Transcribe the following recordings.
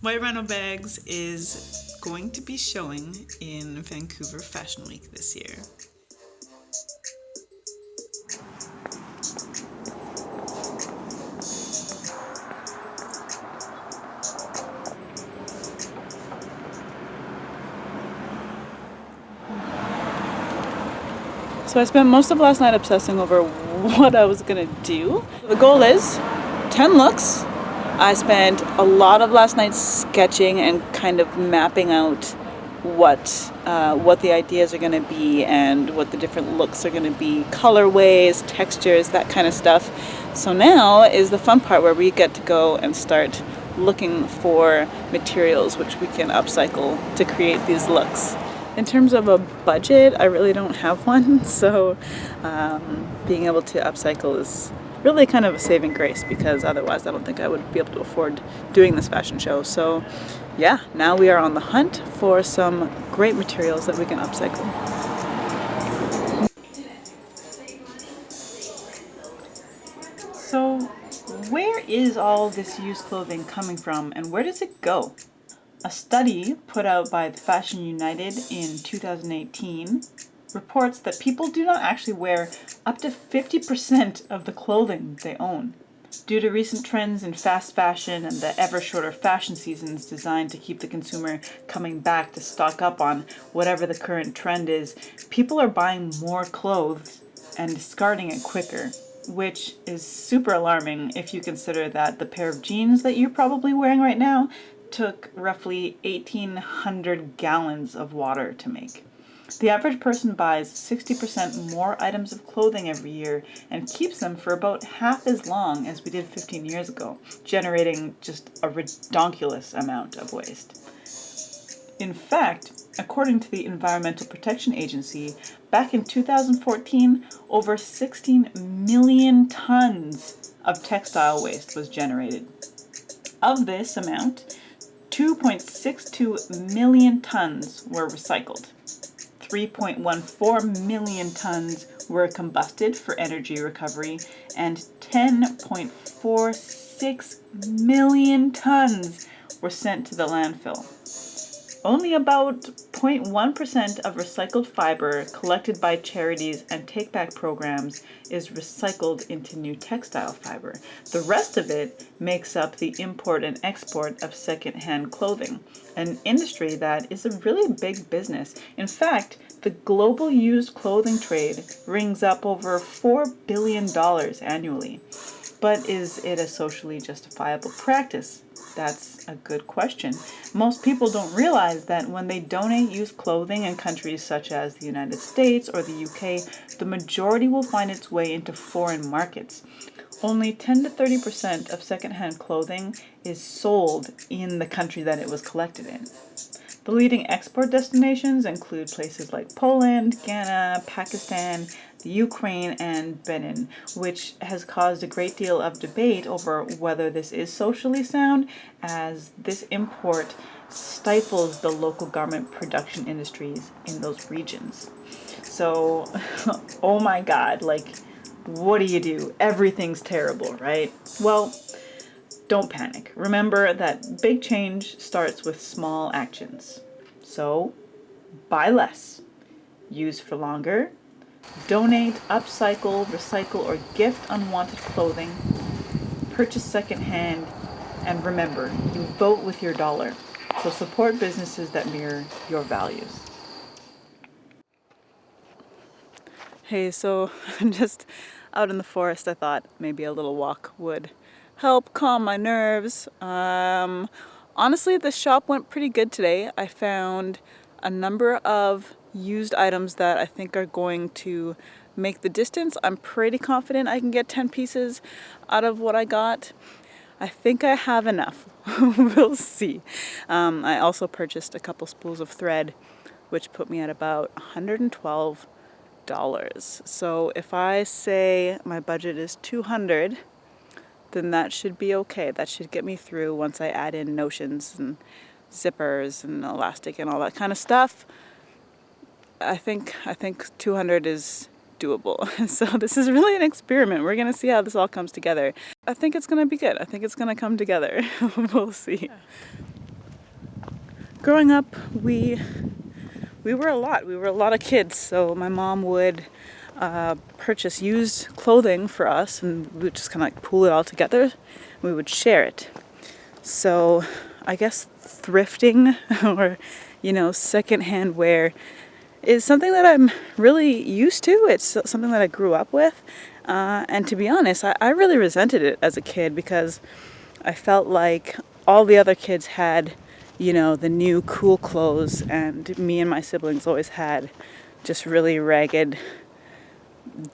White Rhino Bags is going to be showing in Vancouver Fashion Week this year. So I spent most of last night obsessing over what I was gonna do. The goal is 10 looks. I spent a lot of last night sketching and kind of mapping out what the ideas are going to be and what the different looks are going to be, colorways, textures, that kind of stuff. So now is the fun part where we get to go and start looking for materials which we can upcycle to create these looks. In terms of a budget, I really don't have one, so being able to upcycle is really kind of a saving grace, because otherwise I don't think I would be able to afford doing this fashion show. So yeah, now we are on the hunt for some great materials that we can upcycle. So where is all this used clothing coming from, and where does it go? A study put out by the Fashion United in 2018 reports that people do not actually wear up to 50% of the clothing they own. Due to recent trends in fast fashion and the ever shorter fashion seasons designed to keep the consumer coming back to stock up on whatever the current trend is, people are buying more clothes and discarding it quicker, which is super alarming if you consider that the pair of jeans that you're probably wearing right now took roughly 1,800 gallons of water to make. The average person buys 60% more items of clothing every year and keeps them for about half as long as we did 15 years ago, generating just a redonkulous amount of waste. In fact, according to the Environmental Protection Agency, back in 2014, over 16 million tons of textile waste was generated. Of this amount, 2.62 million tons were recycled. 3.14 million tons were combusted for energy recovery, and 10.46 million tons were sent to the landfill. Only about 0.1% of recycled fiber collected by charities and take-back programs is recycled into new textile fiber. The rest of it makes up the import and export of second-hand clothing, an industry that is a really big business. In fact, the global used clothing trade rings up over $4 billion annually. But is it a socially justifiable practice? That's a good question. Most people don't realize that when they donate used clothing in countries such as the United States or the UK, the majority will find its way into foreign markets. Only 10 to 30% of secondhand clothing is sold in the country that it was collected in. The leading export destinations include places like Poland, Ghana, Pakistan, the Ukraine, and Benin, which has caused a great deal of debate over whether this is socially sound, as this import stifles the local garment production industries in those regions. So, oh my God, like, what do you do? Everything's terrible, right? Well, don't panic. Remember that big change starts with small actions. So, buy less, use for longer, donate, upcycle, recycle, or gift unwanted clothing, purchase secondhand, and remember, you vote with your dollar. So support businesses that mirror your values. Hey, so I'm just out in the forest. I thought maybe a little walk would help calm my nerves. Honestly, the shop went pretty good today. I found a number of used items that I think are going to make the distance. I'm pretty confident I can get 10 pieces out of what I got. I think I have enough. We'll see. I also purchased a couple spools of thread, which put me at about $112. So if I say my budget is $200, then that should be okay. That should get me through once I add in notions and zippers and elastic and all that kind of stuff. I think $200 is doable. So this is really an experiment. We're gonna see how this all comes together. I think it's gonna be good. I think it's gonna come together. We'll see. Growing up, we were a lot. We were a lot of kids. So my mom would purchase used clothing for us, and we would just kind of like pool it all together. We would share it. So I guess thrifting or, you know, secondhand wear is something that I'm really used to. It's something that I grew up with. And to be honest, I really resented it as a kid because I felt like all the other kids had, you know, the new cool clothes, and me and my siblings always had just really ragged,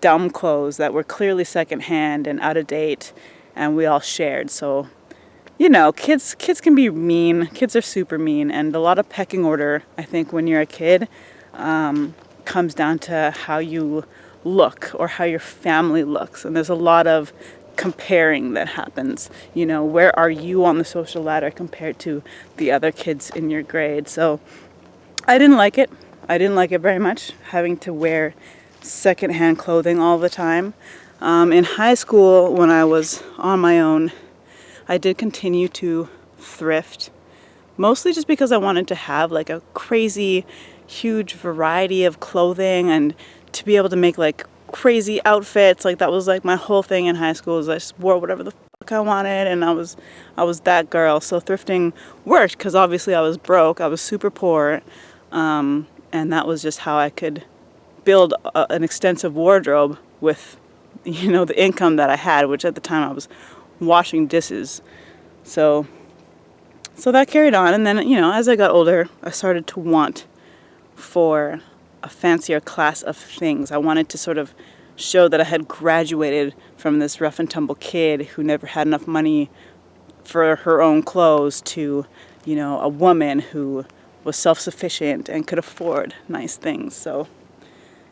dumb clothes that were clearly secondhand and out of date, and we all shared. So, you know, kids can be mean. Kids are super mean, and a lot of pecking order, I think, when you're a kid, comes down to how you look or how your family looks. And there's a lot of comparing that happens. You know, where are you on the social ladder compared to the other kids in your grade? So I didn't like it. I didn't like it very much, having to wear secondhand clothing all the time. In high school, when I was on my own, I did continue to thrift, mostly just because I wanted to have like a crazy huge variety of clothing and to be able to make like crazy outfits. Like that was like my whole thing in high school, is I just wore whatever the fuck I wanted, and I was that girl. So thrifting worked because obviously I was broke. I was super poor, and that was just how I could build an extensive wardrobe with, you know, the income that I had, which at the time I was washing dishes. So that carried on, and then, you know, as I got older, I started to want for a fancier class of things. I wanted to sort of show that I had graduated from this rough and tumble kid who never had enough money for her own clothes to, you know, a woman who was self-sufficient and could afford nice things. So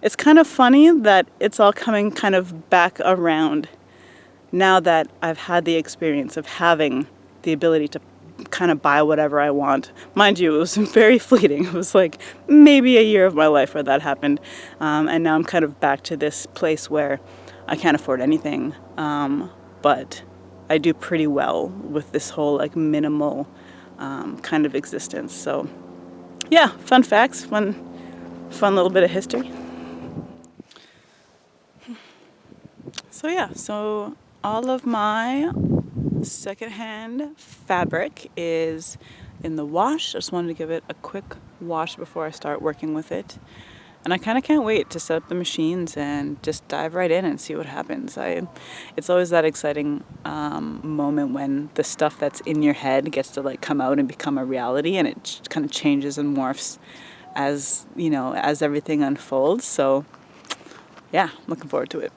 it's kind of funny that it's all coming kind of back around now that I've had the experience of having the ability to kind of buy whatever I want. Mind you, it was very fleeting. It was like maybe a year of my life where that happened. And now I'm kind of back to this place where I can't afford anything. But I do pretty well with this whole like minimal kind of existence. So yeah, fun facts, fun little bit of history. So yeah, so all of my secondhand fabric is in the wash. I just wanted to give it a quick wash before I start working with it. And I kind of can't wait to set up the machines and just dive right in and see what happens. It's always that exciting moment when the stuff that's in your head gets to like come out and become a reality, and it kind of changes and morphs as, you know, as everything unfolds. So yeah, looking forward to it.